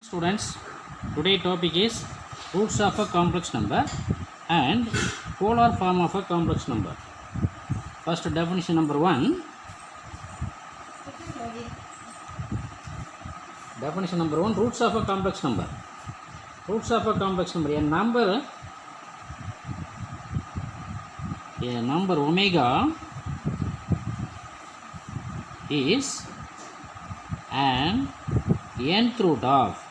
Students, today topic is roots of a complex number and polar form of a complex number. First definition number 1. Definition number 1, roots of a complex number. Roots of a complex number, a number omega is an nth root of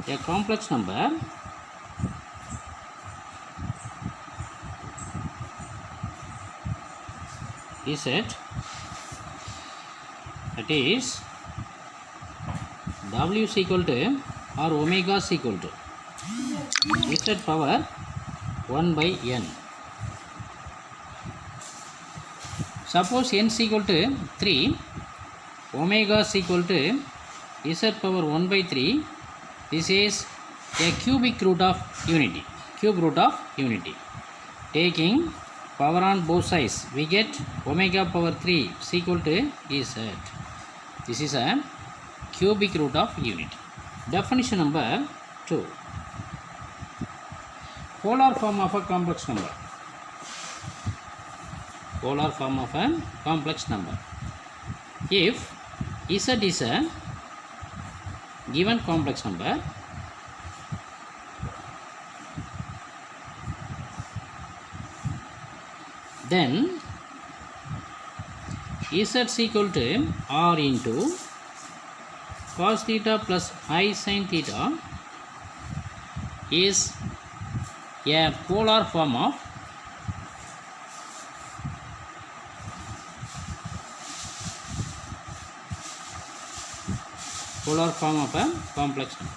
a complex number is that is w is equal to or omega is equal to z power 1 by n. Suppose n is equal to 3, omega is equal to z power 1 by 3. This is a cubic root of unity. Cube root of unity. Taking power on both sides, we get omega power 3 is equal to z. This is a cubic root of unity. Definition number 2. Polar form of a complex number. Polar form of a complex number. If z is a given complex number, then z is equal to r into cos theta plus I sin theta is a polar form of a complex number,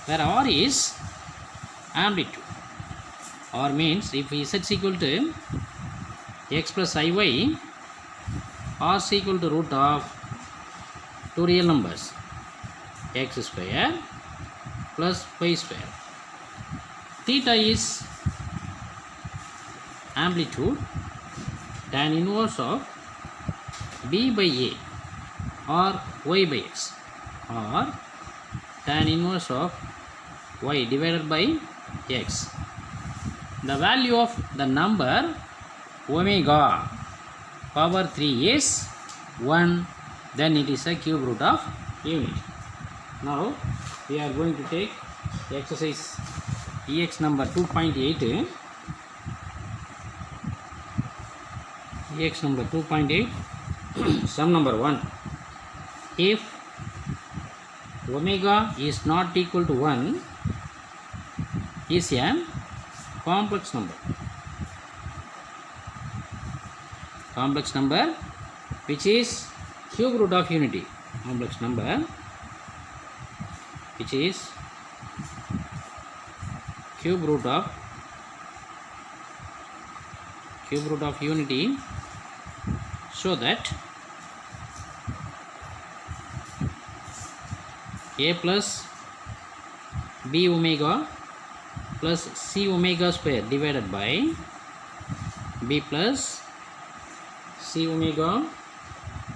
where r is amplitude. R means if z is equal to x plus iy, r is equal to root of two real numbers, x square plus y square. Theta is amplitude, tan inverse of b by a or y by x, or tan inverse of y divided by x. The value of the number omega power 3 is 1, then it is a cube root of unity. Now we are going to take exercise EX number 2.8. EX number 2.8. Sum number 1. If omega is not equal to 1, is a complex number. Complex number which is cube root of unity. Complex number which is cube root of unity, so that a plus b omega plus c omega square divided by b plus c omega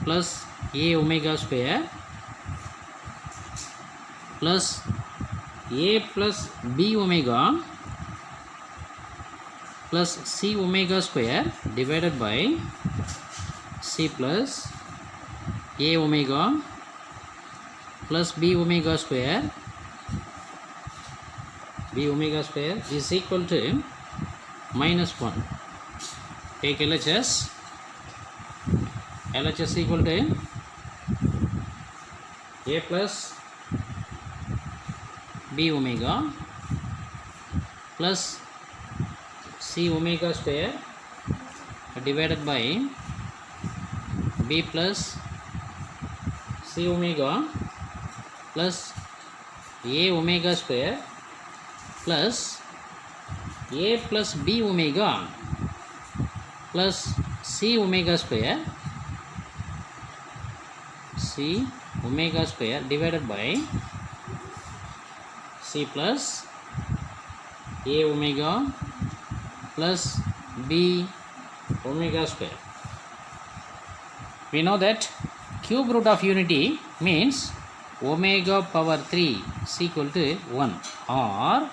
plus a omega square plus a plus b omega plus c omega square divided by c plus a omega plus b omega square is equal to minus 1. Take LHS. LHS equal to a plus b omega plus c omega square divided by b plus c omega plus a omega square plus a plus b omega plus c omega square divided by c plus a omega plus b omega square. we know that cube root of unity means omega power 3 is equal to 1 or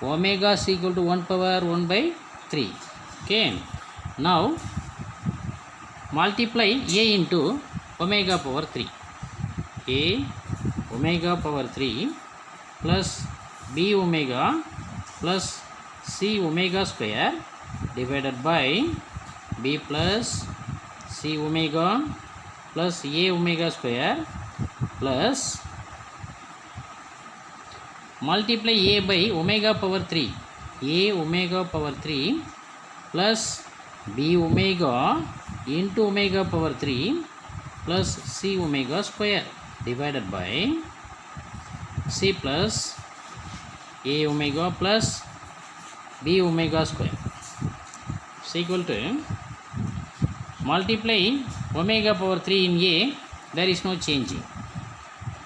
omega is equal to 1 power 1 by 3. Okay, now multiply a into omega power 3. A omega power 3 plus b omega plus c omega square divided by b plus c omega plus a omega square plus multiply a by omega power 3, a omega power 3 plus b omega into omega power 3 plus c omega square divided by c plus a omega plus b omega square is equal to multiply omega power 3 in a, there is no changing.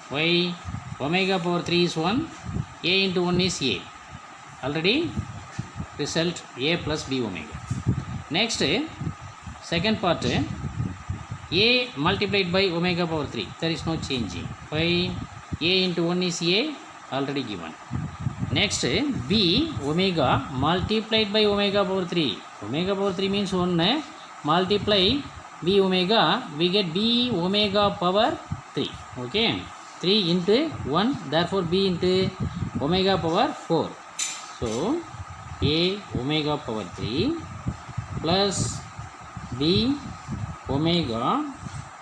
Why? Omega power 3 is 1, a into 1 is a. Already result a plus b omega. Next, second part, a multiplied by omega power 3, there is no changing. Why? A into 1 is a, already given. Next, b omega multiplied by omega power 3. Omega power 3 means 1, multiply b omega, we get b omega power 3. Okay, 3 into 1, therefore b into omega power 4. So a omega power 3 plus b omega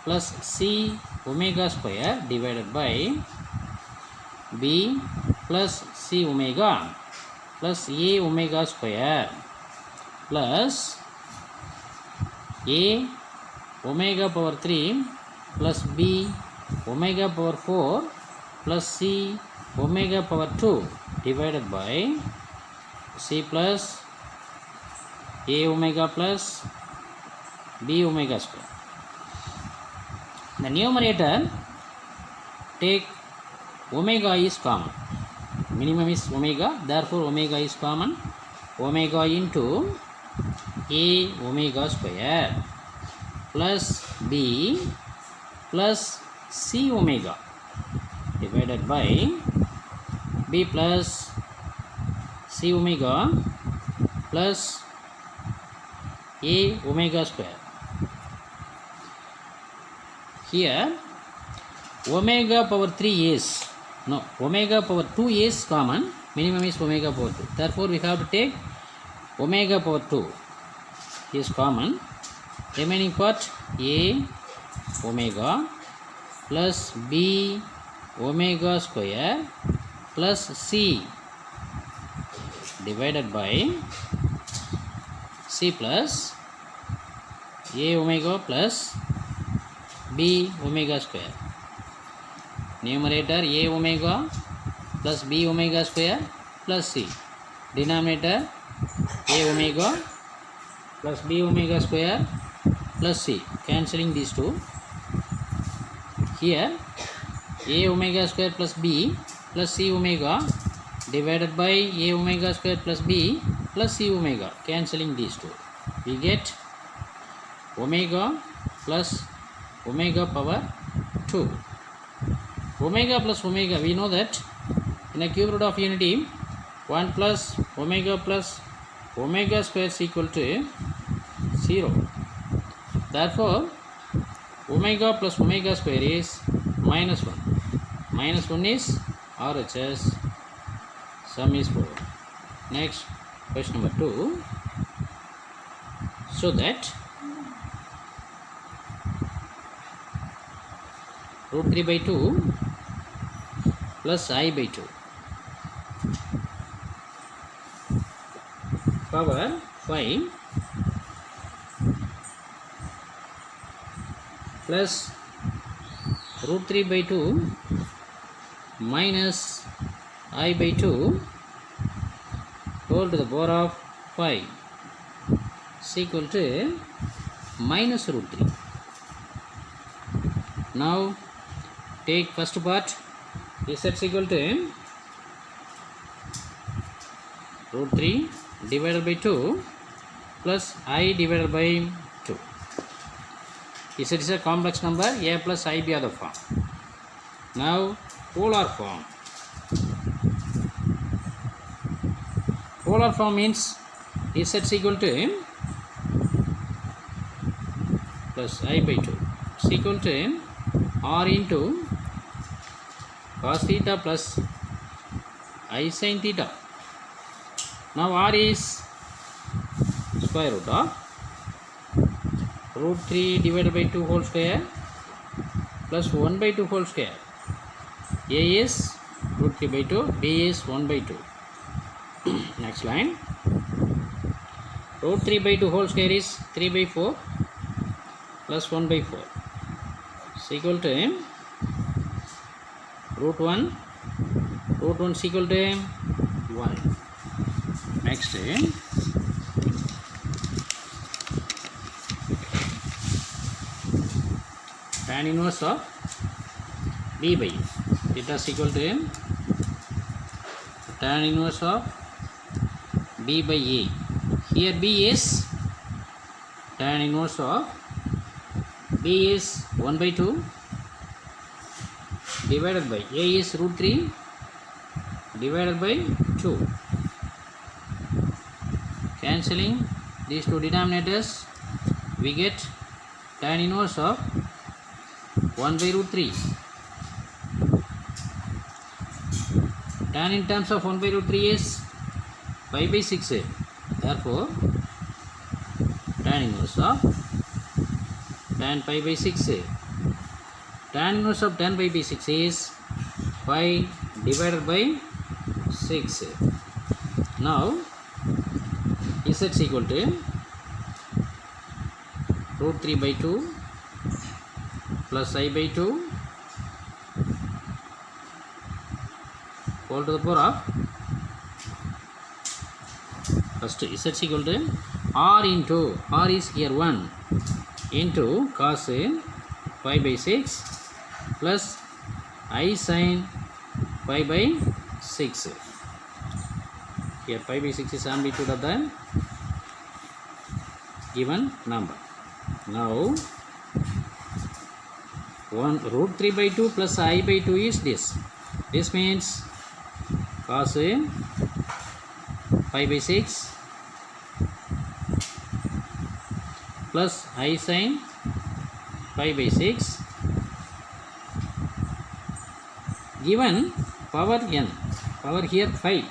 plus c omega square divided by b plus c omega plus a omega square plus a omega power 3 plus b omega power 4 plus c omega power 2 divided by c plus a omega plus b omega square. The numerator, take omega is common, minimum is omega, therefore omega is common. Omega into a omega square plus b plus c omega divided by b plus c omega plus a omega square. Here omega power 3 is, no, omega power 2 is common, minimum is omega power 2, therefore we have to take omega power 2 is common. Remaining part a omega plus b omega square plus c divided by c plus a omega plus b omega square. Numerator a omega plus b omega square plus c. Denominator a omega plus b omega square plus c. Cancelling these two. Here a omega square plus b plus c omega divided by a omega square plus b plus c omega. Cancelling these two, we get omega plus omega power 2. Omega plus omega, we know that in a cube root of unity 1 plus omega square is equal to 0. Therefore omega plus omega square is minus 1. Minus 1 is RHS, sum is 4. Next, question number 2. So that root 3 by 2 plus I by 2 power 5 plus root 3 by 2 minus I by 2 whole to the power of 5 is equal to minus root 3. Now take first part, z is equal to root 3 divided by 2 plus I divided by 2. Z is a complex number, a plus ib are the form. Now polar form. Polar form means Z is equal to plus I by 2 is equal to r into cos theta plus I sin theta. Now r is square root of root 3 divided by 2 whole square plus 1 by 2 whole square. A is root 3 by 2, B is 1 by 2. Next line, root 3 by 2 whole square is 3 by 4 plus 1 by 4 is equal to root 1 is equal to 1. Next, tan inverse of b by a. Theta is equal to tan inverse of b by a. Here b is tan inverse of b is 1 by 2 divided by a is root 3 divided by 2. Cancelling these two denominators, we get tan inverse of 1 by root 3. Tan in terms of 1 by root 3 is pi by 6. Therefore, tan inverse of tan pi by 6. Tan inverse of tan pi by 6 is pi divided by 6. Now, Z is equal to root 3 by 2 plus I by 2 whole to the power of first Z is equal to r into r is here 1 into cos pi by 6 plus I sin pi by 6. Here pi by 6 is amplitude of the given number. Now 1 root 3 by 2 plus I by 2 is this. This means cos pi by 6 plus I sin pi by 6 given power n. Power here 5.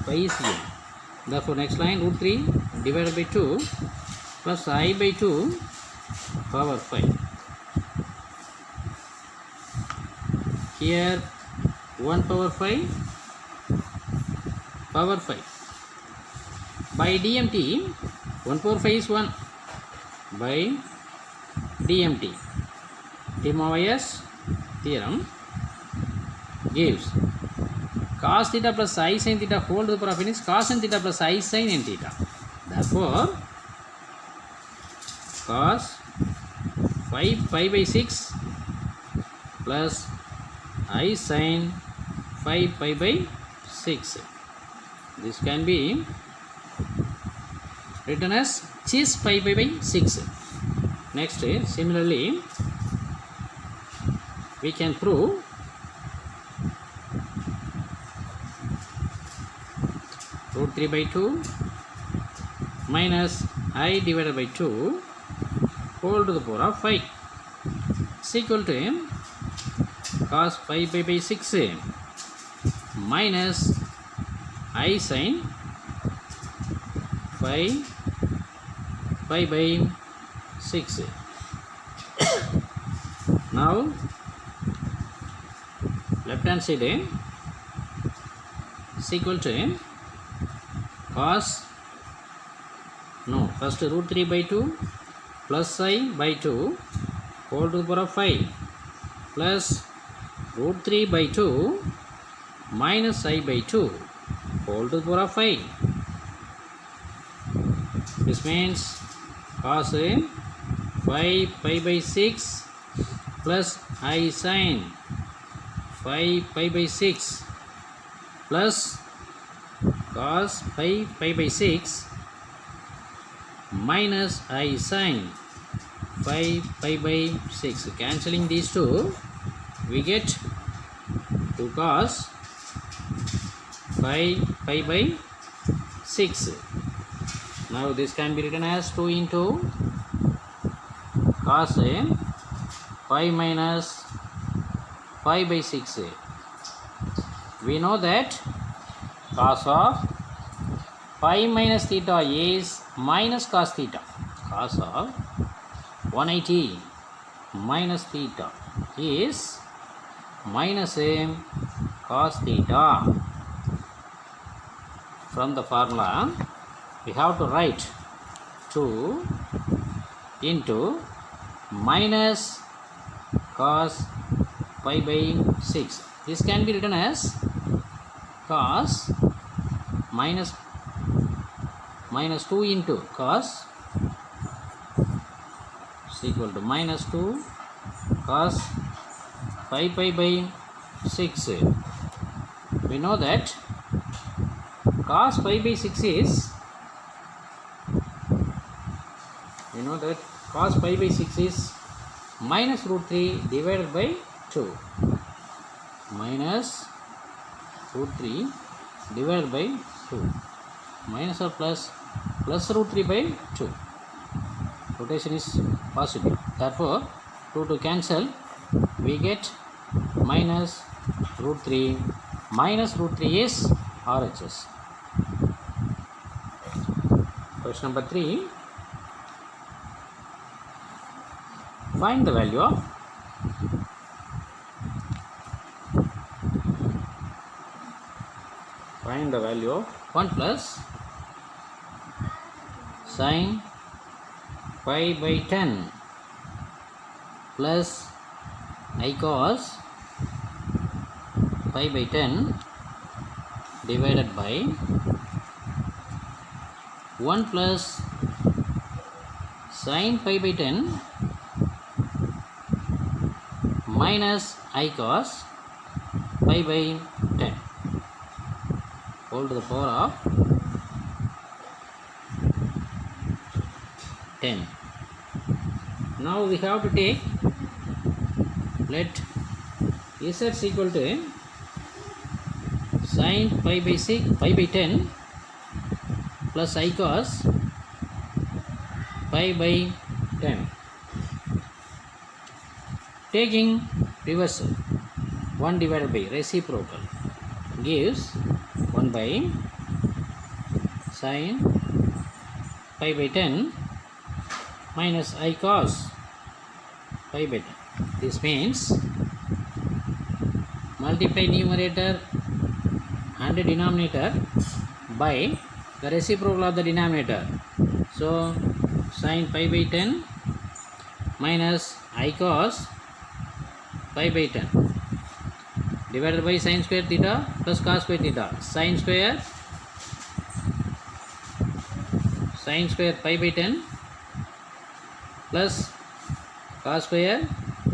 Pi is n. Therefore, next line root 3 divided by 2 plus I by 2 power 5. Here 1 power 5 power 5. By DMT 1 power 5 is 1 by DMT. Timaeus theorem gives cos theta plus I sin theta whole to the power of n is cos n theta plus I sin n theta. Therefore, cos 5 pi by 6 plus I sin 5 pi by 6. This can be written as chis pi by 6. Next, similarly, we can prove root 3 by 2 minus I divided by 2 whole to the power of 5 is equal to cos 5 pi by 6 minus I sin 5 pi by 6. Now, left hand side is equal to cos, no, first root 3 by 2 plus I by 2 whole to the power of 5 plus root 3 by 2 minus I by 2 whole to the power of 5. This means cos 5 pi by 6 plus I sin 5 pi by 6 plus cos 5 pi by 6 minus I sin pi by 6. Cancelling these two, we get 2 cos pi by 6. Now this can be written as 2 into cos pi minus pi by 6. We know that cos of pi minus theta is minus cos theta. Cos of 180 minus theta is minus cos theta. From the formula, we have to write 2 into minus cos pi by 6. This can be written as cos minus 2 into cos is equal to minus 2 cos pi by 6. We know that cos pi by 6 is minus root 3 divided by 2. Minus root 3 divided by 2. Minus or plus root 3 by 2. Rotation is positive. Therefore, 2 to cancel, we get minus root 3. Minus root 3 is RHS. Question number 3. Find the value of find the value of 1 plus sin pi by 10 plus I cos pi by 10 divided by 1 plus sin pi by 10 minus I cos pi by 10 whole to the power of 10. Now we have to take, let z is equal to sin pi by 10 plus I cos pi by 10. Taking reversal, 1 divided by reciprocal gives 1 by sin pi by 10 minus I cos pi by 10. This means multiply numerator and denominator by the reciprocal of the denominator. So sin pi by 10 minus I cos pi by 10 divided by sin square theta plus cos square theta. Sin square pi by 10 plus cos square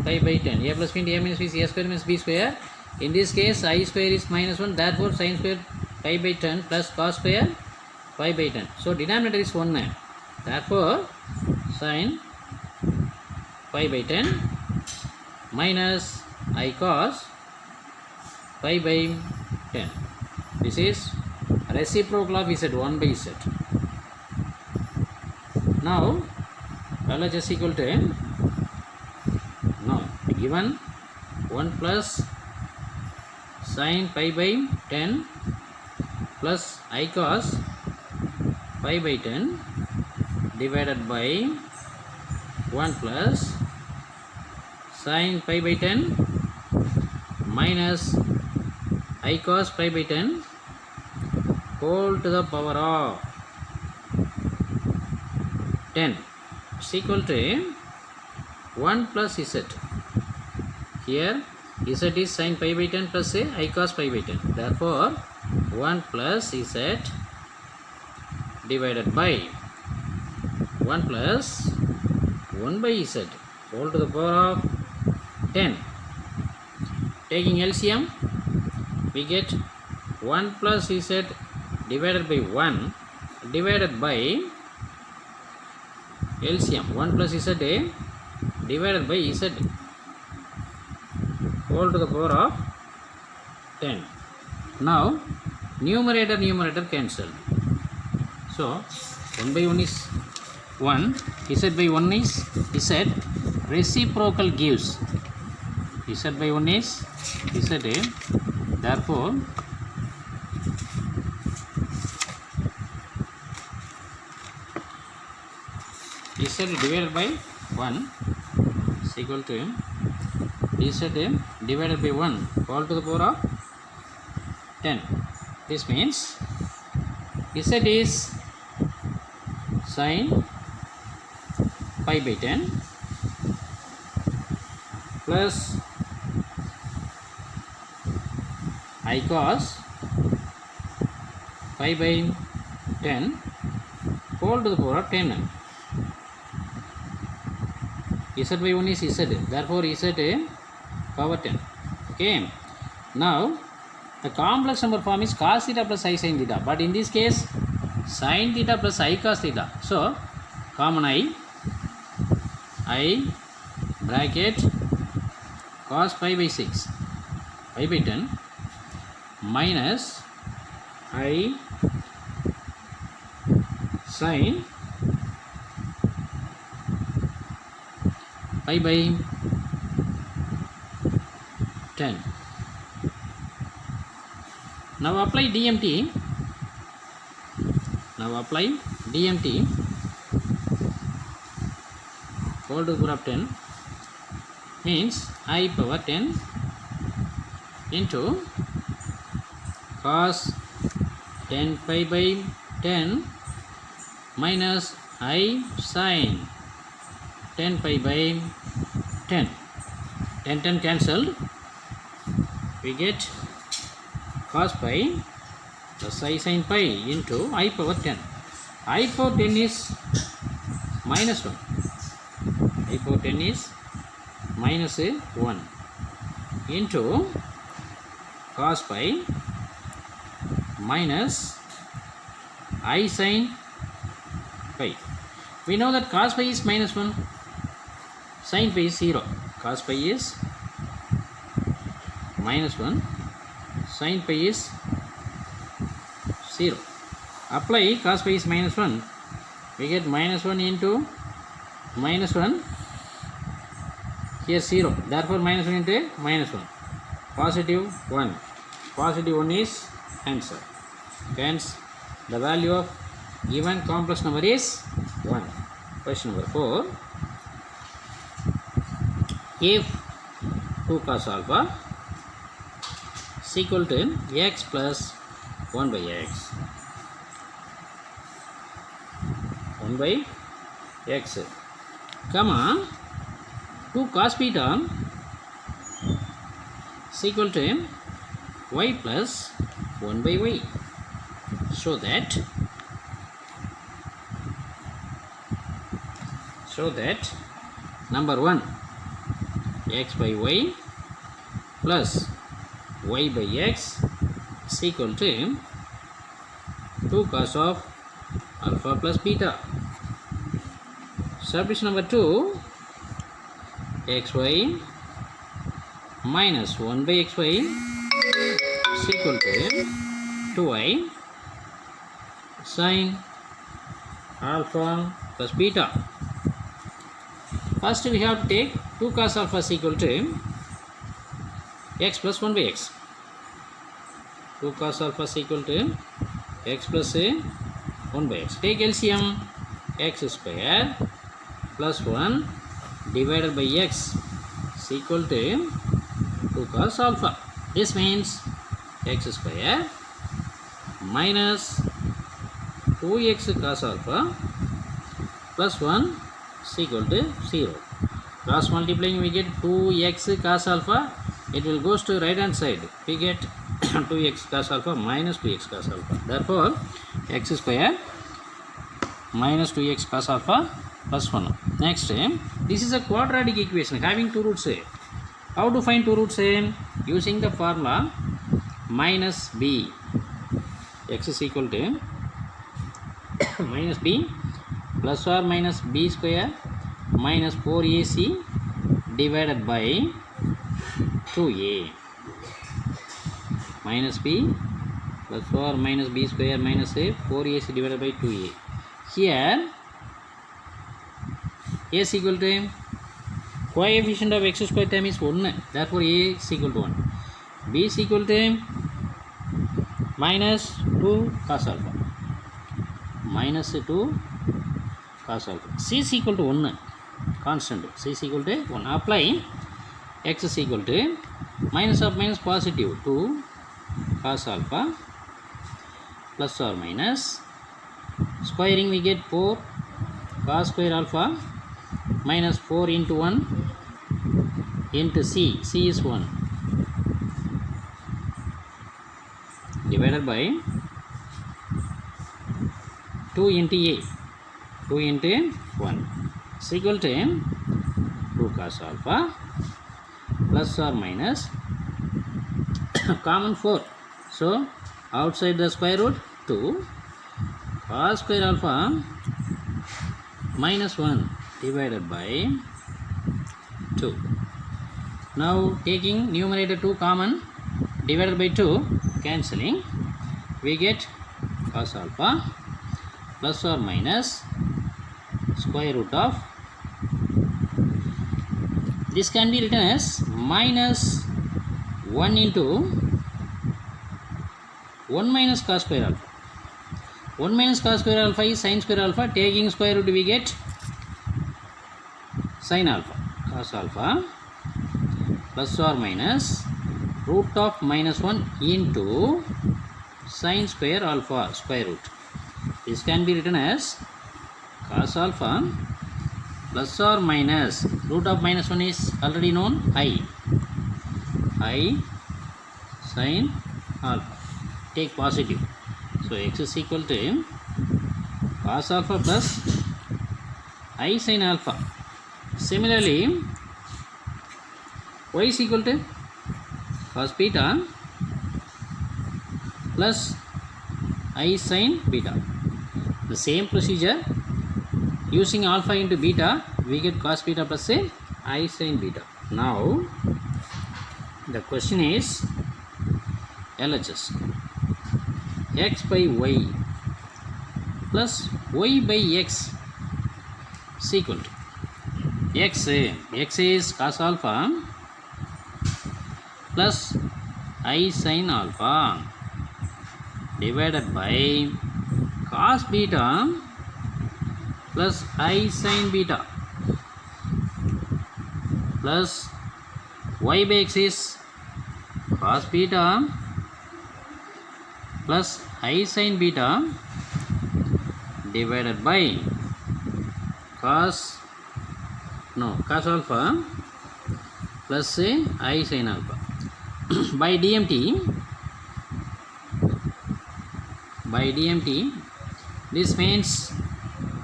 pi by 10. A plus b into a minus b is a square minus b square. In this case, I square is minus 1. Therefore, sin square pi by 10 plus cos square pi by 10. So, denominator is 1. Therefore, sin pi by 10 minus I cos pi by 10. This is reciprocal of z, 1 by z. Now, LHS equal to, now given 1 plus sin pi by 10 plus I cos pi by 10 divided by 1 plus sin pi by 10 minus I cos pi by 10 whole to the power of 10 is equal to 1 plus z. Here z is sin pi by 10 plus I cos pi by 10. Therefore 1 plus z divided by 1 plus 1 by z whole to the power of 10. Taking LCM, we get 1 plus z divided by 1 divided by LCM. 1 plus z divided by z whole to the power of 10. Now numerator cancelled. So 1 by 1 is 1, z by 1 is z, reciprocal gives z by 1 is z, therefore z divided by 1 is equal to z divided by 1 all to the power of 10. This means z is sin pi by 10 plus I cos pi by 10 whole to the power of 10. Z by 1 is z, therefore z power 10. Okay, now the complex number form is cos theta plus I sin theta, but in this case sin theta plus I cos theta. So common I bracket cos pi by 6 pi by 10 minus I sin pi by 10. Now apply DMT. Whole to the power of 10 means I power 10 into cos 10 pi by 10 minus I sin 10 pi by 10. 10 cancelled. We get cos pi plus I sin pi into I power 10. I power 10 is minus 1. I power 10 is minus 1 into cos pi minus I sin pi. We know that cos pi is minus 1, sin pi is 0. Cos pi is minus 1, sin pi is 0. Apply cos pi is minus 1. We get minus 1 into minus 1. Here 0. Therefore minus 1 into minus 1. Positive 1. Positive 1 is answer. Hence the value of given complex number is 1. Question number 4. If 2 cos alpha is equal to x plus 1 by x. 1 by x, comma 2 cos beta is equal to y plus 1 by y. So that number 1 x by y plus y by x is equal to 2 cos of alpha plus beta. Subdivision number 2, xy minus 1 by xy is equal to 2y sin alpha plus beta. First we have to take 2 cos alpha is equal to x plus 1 by x. 2 cos alpha is equal to x plus 1 by x. Take LCM. X square plus 1 divided by x is equal to 2 cos alpha. This means x square minus 2x cos alpha plus 1 is equal to 0. Cross multiplying we get 2x cos alpha. It will goes to right hand side. We get 2x cos alpha minus 2x cos alpha. Therefore x square minus 2x cos alpha plus 1. Next, this is a quadratic equation having 2 roots. How to find 2 roots? Using the formula minus b. X is equal to minus b plus or minus b square minus 4ac divided by 2a minus b plus or minus b square minus a 4ac divided by 2a. Here a is equal to coefficient of x square term is 1, therefore a is equal to 1. b is equal to minus 2 cos alpha minus 2 cos alpha. C is equal to 1, constant. C is equal to 1. Apply x is equal to minus of minus positive 2 cos alpha plus or minus squaring we get 4 cos square alpha minus 4 into 1 into c. C is 1 divided by 2 into a, 2 into 1 is equal to 2 cos alpha plus or minus common 4, so outside the square root 2 cos square alpha minus 1 divided by 2. Now taking numerator 2 common, divided by 2, cancelling, we get cos alpha plus or minus square root of, this can be written as minus 1 into 1 minus cos square alpha. 1 minus cos square alpha is sin square alpha. Taking square root we get sin alpha. Cos alpha plus or minus root of minus 1 into sin square alpha square root. This can be written as cos alpha plus or minus root of minus 1 is already known, I sin alpha. Take positive, so x is equal to cos alpha plus I sin alpha. Similarly y is equal to cos beta plus I sin beta. The same procedure, using alpha into beta we get cos beta plus I sin beta. Now the question is LHS. X by y plus y by x is equal to x is cos alpha plus I sin alpha divided by cos beta plus I sin beta plus y by x is cos beta plus I sin beta divided by cos alpha plus I sin alpha. By DMT, this means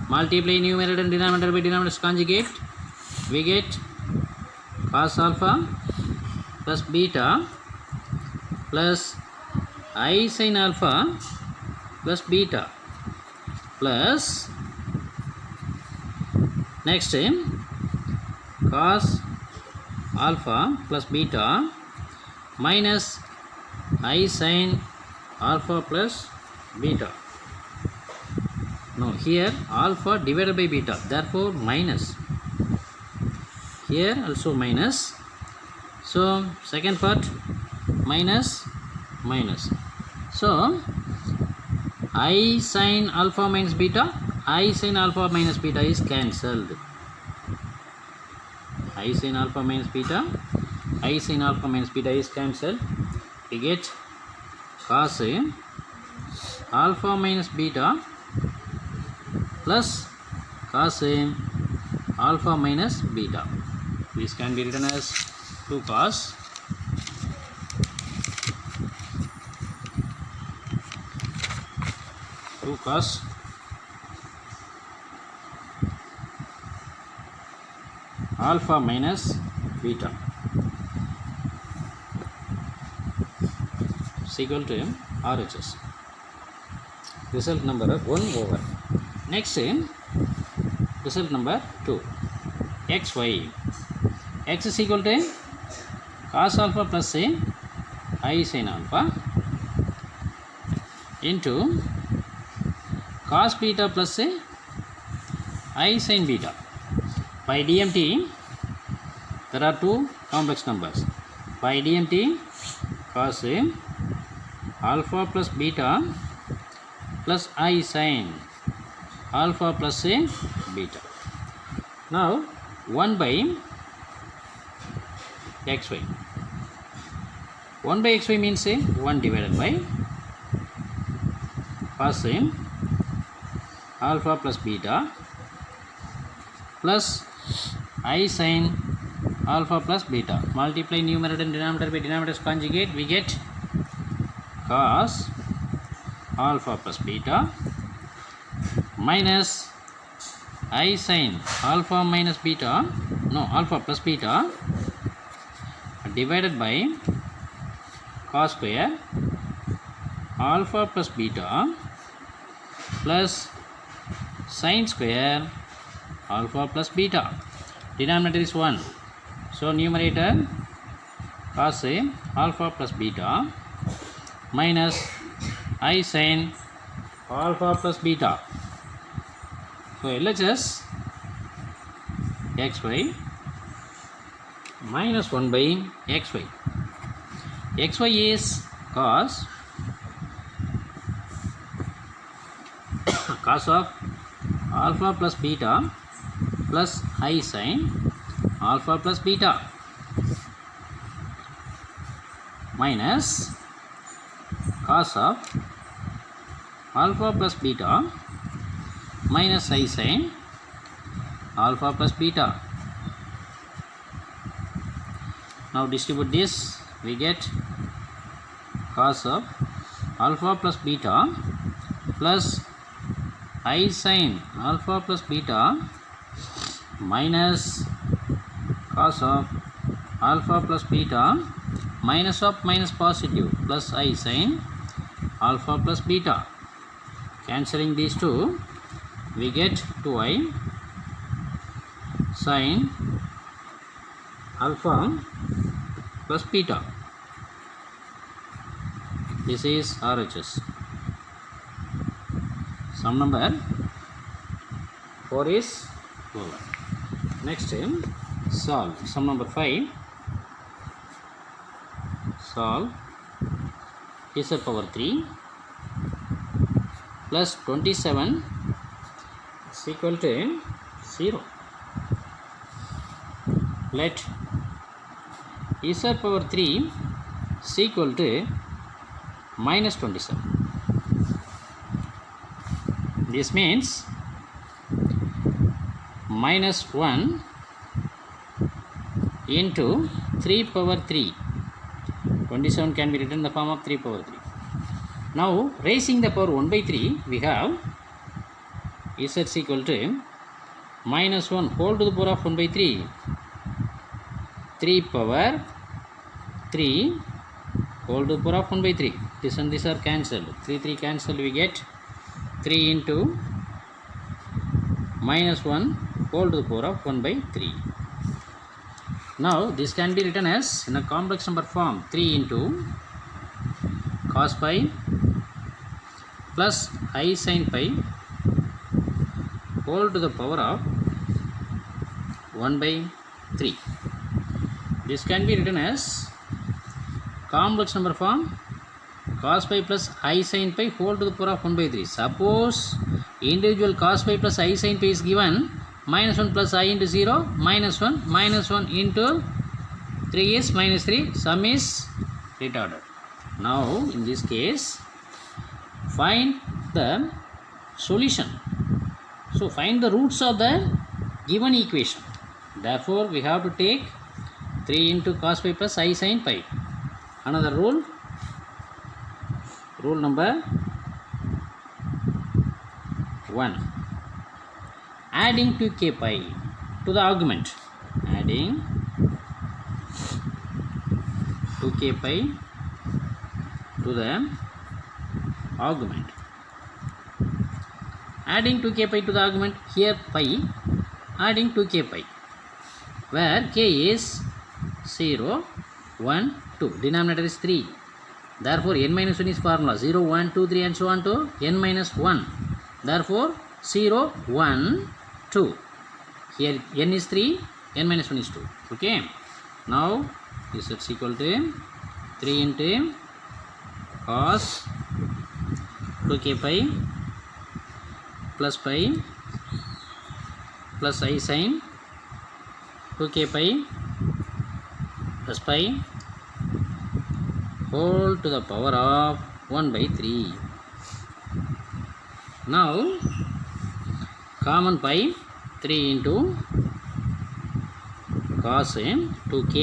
multiply numerator and denominator by denominator conjugate, we get cos alpha plus beta plus I sin alpha plus beta plus next cos alpha plus beta minus I sin alpha plus beta. No, here alpha divided by beta, therefore minus. Here also minus. So second part minus. So I sin alpha minus beta, I sin alpha minus beta is cancelled. I sin alpha minus beta is cancelled. We get cos alpha minus beta plus cos alpha minus beta. This can be written as 2 cos alpha minus beta is equal to RHS. Result number 1 over. Next result number 2. XY x is equal to cos alpha plus I sin alpha into cos beta plus I sin beta. By DMT, there are two complex numbers. By DMT, cos alpha plus beta plus I sin alpha plus beta. Now 1 by xy. 1 by xy means 1 divided by cos alpha plus beta plus I sin alpha plus beta. Multiply numerator and denominator by denominator's conjugate, we get cos alpha plus beta minus I sin alpha minus beta, no, alpha plus beta divided by cos square alpha plus beta plus sin square alpha plus beta. Denominator is 1. So numerator cos alpha plus beta minus I sin alpha plus beta. So LHS xy minus 1 by xy. Xy is cos of alpha plus beta plus I sin alpha plus beta minus cos of alpha plus beta minus I sin alpha plus beta. Now distribute this, we get cos of alpha plus beta plus I sin alpha plus beta minus cos of alpha plus beta minus of minus positive plus I sin alpha plus beta. Cancelling these two, we get 2I sin alpha plus beta. This is RHS. Sum number 4 is over. Next, solve. Sum number 5. Solve z power 3 plus 27 is equal to 0. Let z power 3 is equal to minus 27. This means minus 1 into 3 power 3. 27 can be written in the form of 3 power 3. Now raising the power 1 by 3, we have z is equal to minus 1 whole to the power of 1 by 3. 3 power 3 whole to the power of 1 by 3. This and this are cancelled. 3 cancelled, we get 3 into minus 1 whole to the power of 1 by 3. Now this can be written as in a complex number form, 3 into cos pi plus I sin pi whole to the power of 1 by 3. This can be written as complex number form, cos pi plus I sin pi whole to the power of 1 by 3. Suppose individual cos pi plus I sin pi is given, minus 1 plus I into 0, minus 1 into 3 is minus 3, sum is retarded. Now in this case, find the solution. So find the roots of the given equation. Therefore we have to take 3 into cos pi plus I sin pi. Another rule, rule number 1. Adding 2k pi to the argument. Adding 2k pi to the argument. Adding 2k pi to the argument, here pi, adding 2k pi. where k is 0, 1, 2. Denominator is 3. Therefore, n minus 1 is formula 0, 1, 2, 3 and so on to n minus 1. Therefore, 0, 1, 2. Here n is 3, n minus 1 is 2. Okay. Now, this is equal to 3 into cos 2k pi plus pi plus I sin 2k pi plus pi whole to the power of 1 by 3. Now, common pi 3 into cos 2k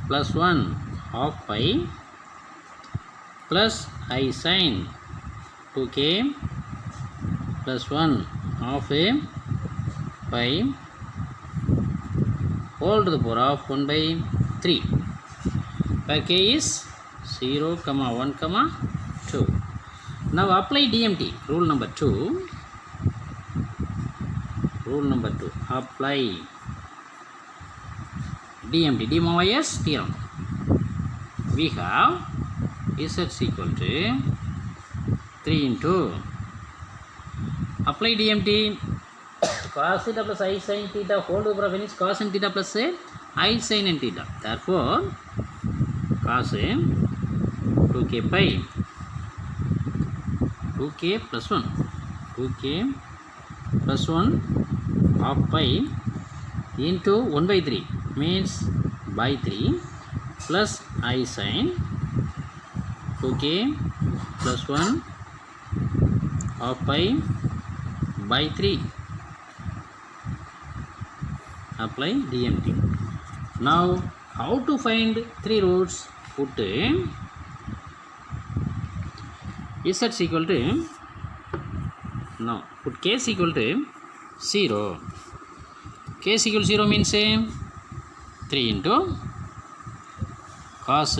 plus 1 half pi plus I sin 2k plus 1 half a pi whole to the power of 1 by 3, where k is 0, 1, 2. Now apply DMT. Rule number 2. Rule number 2. Apply DMT. De Moivre's theorem. We have z is equal to 3 into apply DMT. Cos theta plus I sin theta whole to the power of n is cos n theta plus I sin n theta. Therefore, cos 2k pi 2k plus 1 2k plus 1 half pi into 1 by 3 means by 3 plus I sin 2k plus 1 half pi by 3. Apply DMT. Now, how to find 3 roots? Put z is equal to, now put k is equal to 0. K is equal to 0 means 3 into cos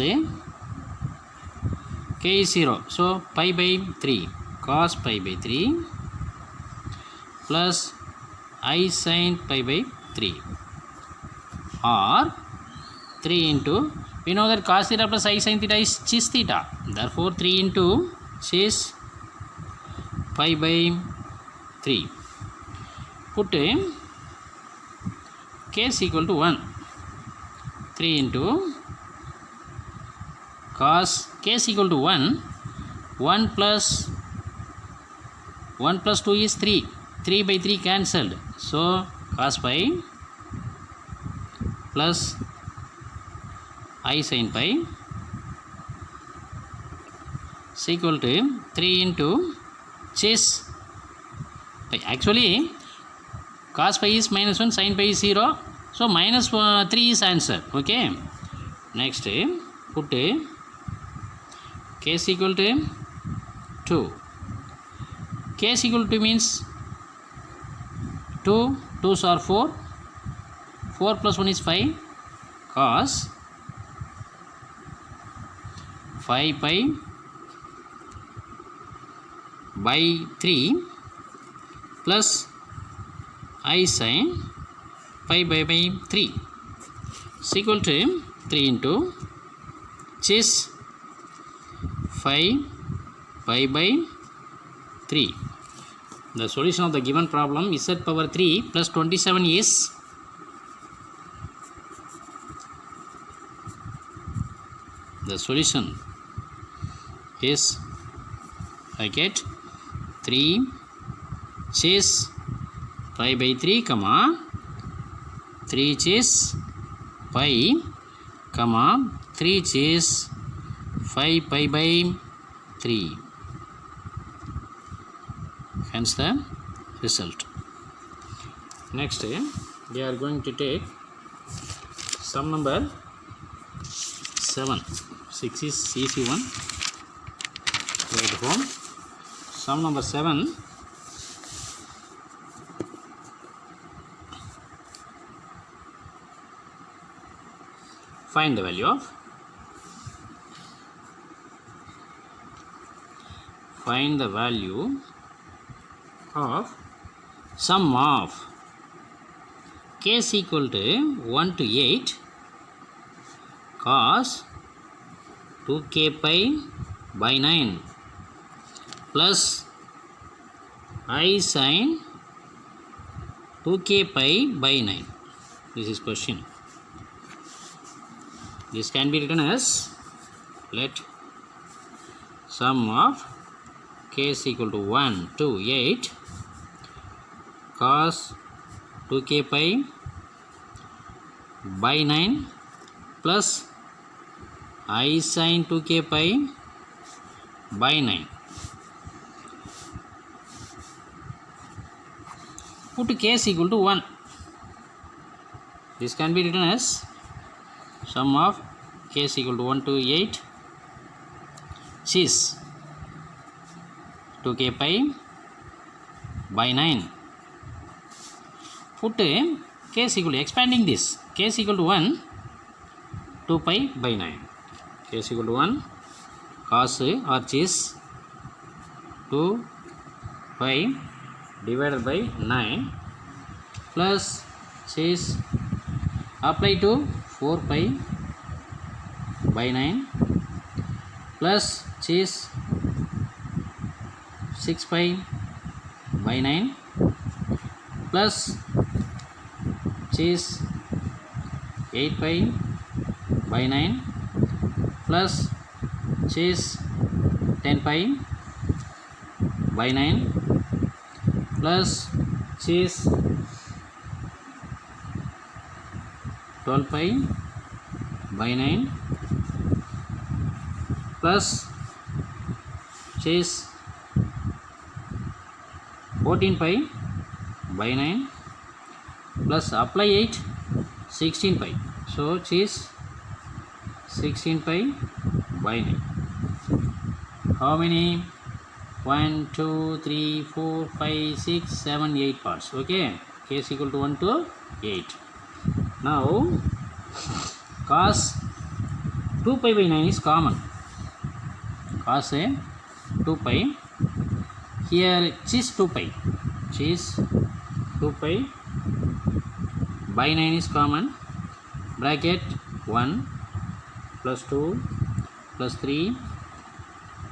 k is 0. So, pi by 3 cos pi by 3 plus I sin pi by 3 or 3 into, we know that cos theta plus I sin theta is cis theta. Therefore, 3 into cis pi by 3. Put k is equal to 1. 3 into cos k is equal to 1. 1 plus 2 is 3. 3 by 3 cancelled. So, cos pi plus I sin pi is equal to 3 into cis pi. Actually, cos pi is minus 1, sin pi is 0. So, minus 3 is answer. Okay. Next, put k is equal to 2. K is equal to means 2, 2's are 4, 4 plus 1 is 5, cos 5 pi by 3 plus I sin pi by 3 is equal to 3 into cis 5 pi by 3. The solution of the given problem z power 3 plus 27 is the solution is I get 3 cis pi by 3 comma 3 cis pi comma 3 cis 5 pi by 3. Hence the result. Next, we are going to take sum number 7. 6 is easy one. Right home. Sum number 7. Find the value of sum of k is equal to 1 to 8 cos 2k pi by 9 plus I sin 2k pi by 9. This is question. This can be written as, let sum of k is equal to 1 to 8 cos 2k pi by 9 plus I sin 2k pi by 9. Put k is equal to 1. This can be written as sum of k is equal to 1 to 8 which is 2k pi by 9. Put k is equal to, expanding this, k is equal to 1 2 pi by 9. K is equal to 1 cos or which is 2 pi divided by 9 plus is apply to 4 pi by 9 plus is 6 pi by 9 plus is 8 pi by 9 plus is 10 pi by 9 plus is 12 pi by 9 plus is 14 pi by 9 plus apply 8 16 pi, so it is 16 pi by 9. How many? 1 2 3 4 5 6 7 8 parts. Okay, k is equal to 1 to 8. Now cos 2 pi by 9 is common. Cos 2 pi, here it is 2 pi, it is 2 pi by 9 is common, bracket 1 plus 2 plus 3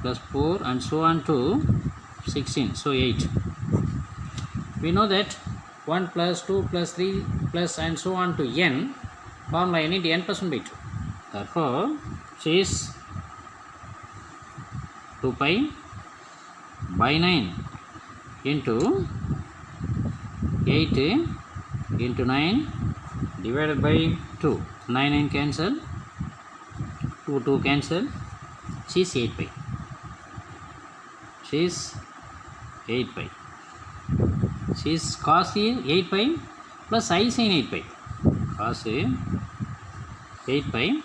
plus 4 and so on to 16, so 8. We know that 1 plus 2 plus 3 plus and so on to n formula n into n plus 1 by 2. Therefore, it is 2 pi by 9 into 8 into 9 divided by 2. 9 and cancel, 2 2 cancel, it is 8 pi. It is 8 pi. It is cos 8 pi plus I sin 8 pi. Cos 8 pi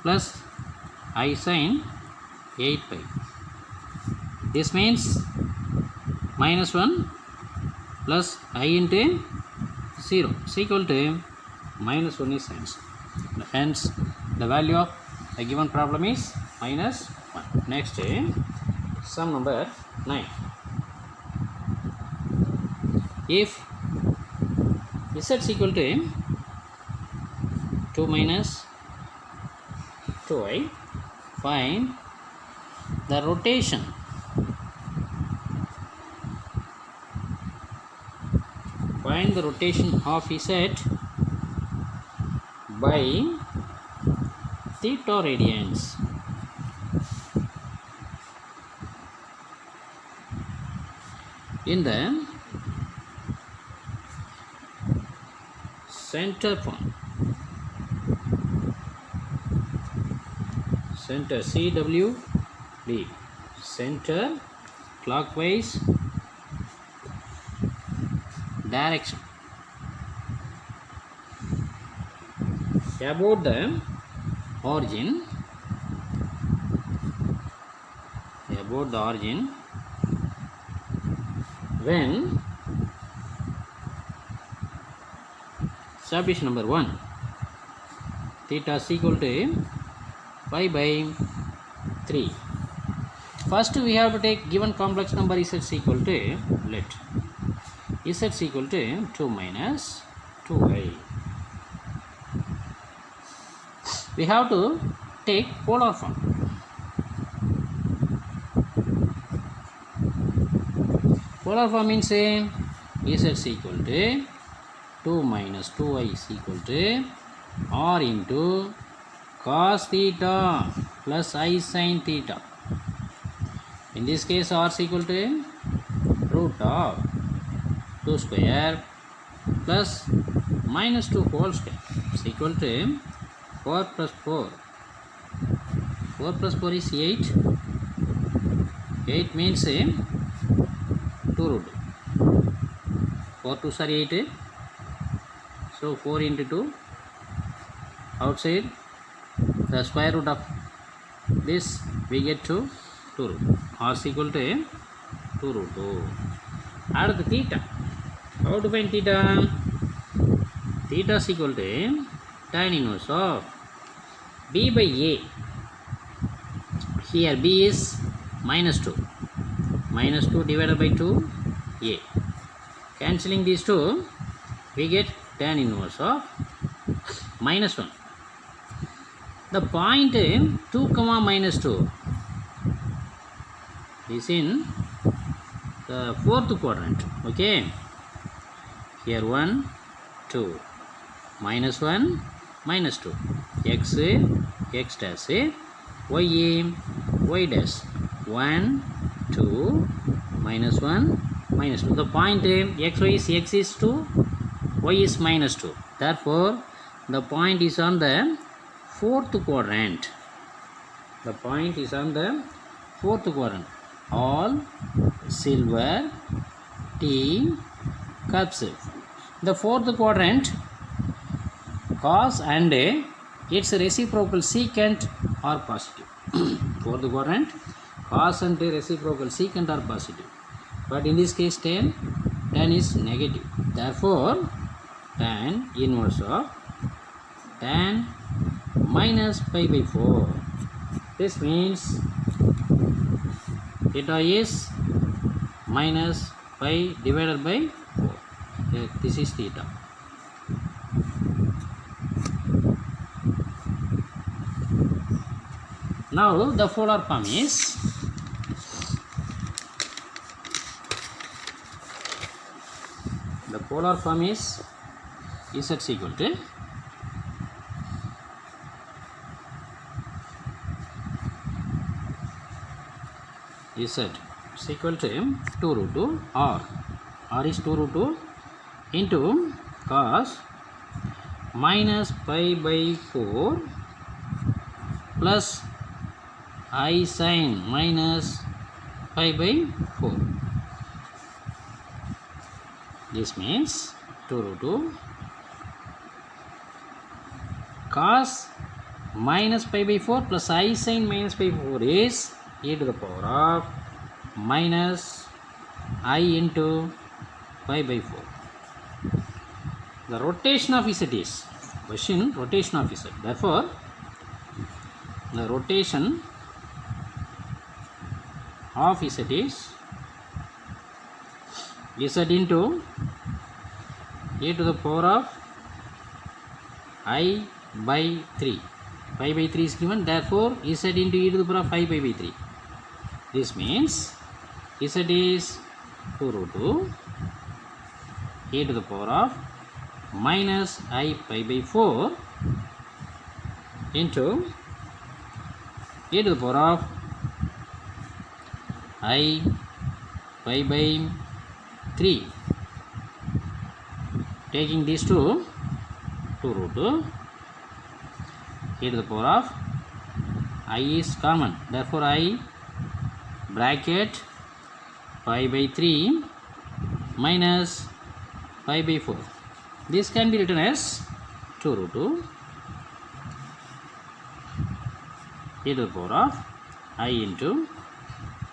plus I sin 8 pi. This means minus 1 plus I into 0 is equal to minus 1 is answer. Hence, the value of the given problem is minus 1. Next, sum number 9. If z is equal to 2 minus 2i, find the rotation of z by theta radians. In the center point, center CWD, center clockwise direction, about the origin, when subdivision number 1, theta is equal to pi by 3. First we have to take given complex number z is equal to, let z is equal to 2 minus 2y. We have to take polar form. Polar form means z is equal to 2 minus 2y is equal to r into cos theta plus I sin theta. In this case, r is equal to root of 2 square plus minus 2 whole square is equal to 4 plus 4. 4 plus 4 is 8. 8 means 2 root. 4 2s are 8. So 4 into 2. Outside the square root of this we get to 2 root. R is equal to 2 root 2. Add the theta. How to find theta? Theta is equal to tan inverse of b by a. Here b is minus 2. Minus 2 divided by 2 a. Cancelling these two, we get tan inverse of minus 1. The point 2 comma minus 2 is in the fourth quadrant. Okay. Here 1, 2, minus 1, minus 2. X dash, y dash. 1, 2, minus 1, minus 2. The point x is 2, y is minus 2. Therefore, the point is on the fourth quadrant. The point is on the fourth quadrant. All silver tea cups. The fourth quadrant, cos and its reciprocal secant are positive. Fourth quadrant, cos and reciprocal secant are positive. But in this case, tan is negative. Therefore, tan inverse of tan minus pi by 4. This means theta is minus pi divided by 4. This is theta. Now the polar form is z is equal to z is equal to 2 root 2 r. R is 2 root 2 into cos minus pi by 4 plus I sin minus pi by 4. This means 2 root 2 cos minus pi by 4 plus I sin minus pi by 4 is e to the power of minus I into pi by 4. The rotation of z is question rotation of z. Therefore, the rotation of z is z into e to the power of I by 3. Pi by 3 is given. Therefore, z into e to the power of I pi by 3. This means z is 2 root 2 e to the power of minus I pi by 4 into e to the power of I pi by 3. Taking these two, 2 root 2 e to the power of I is common. Therefore, I bracket pi by 3 minus pi by 4. This can be written as 2 root 2 e to the power of I into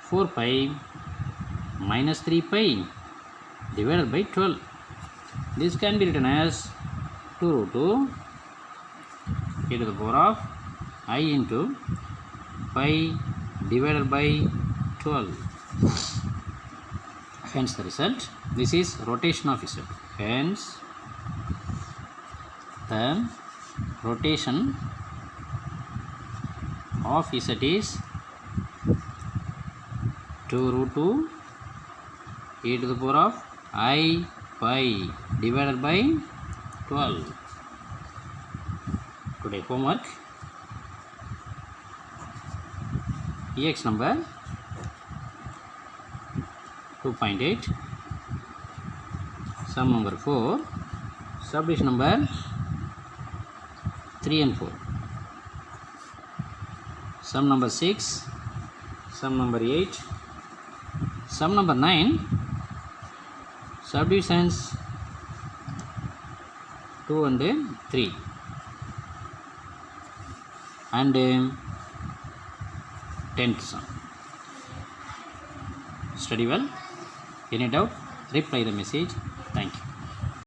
4 pi minus 3 pi divided by 12. This can be written as 2 root 2 e to the power of I into pi divided by 12. Hence the result This is rotation of Z. Hence, the rotation of Z is 2 root 2 e to the power of I pi divided by 12. Today homework. EX number 2.8. Sum number 4. Subdivision number 3 and 4. Sum number 6. Sum number 8. Sum number 9. Subdivisions 2 and 3. And 10th sum. Study well. Any doubt? Reply the message.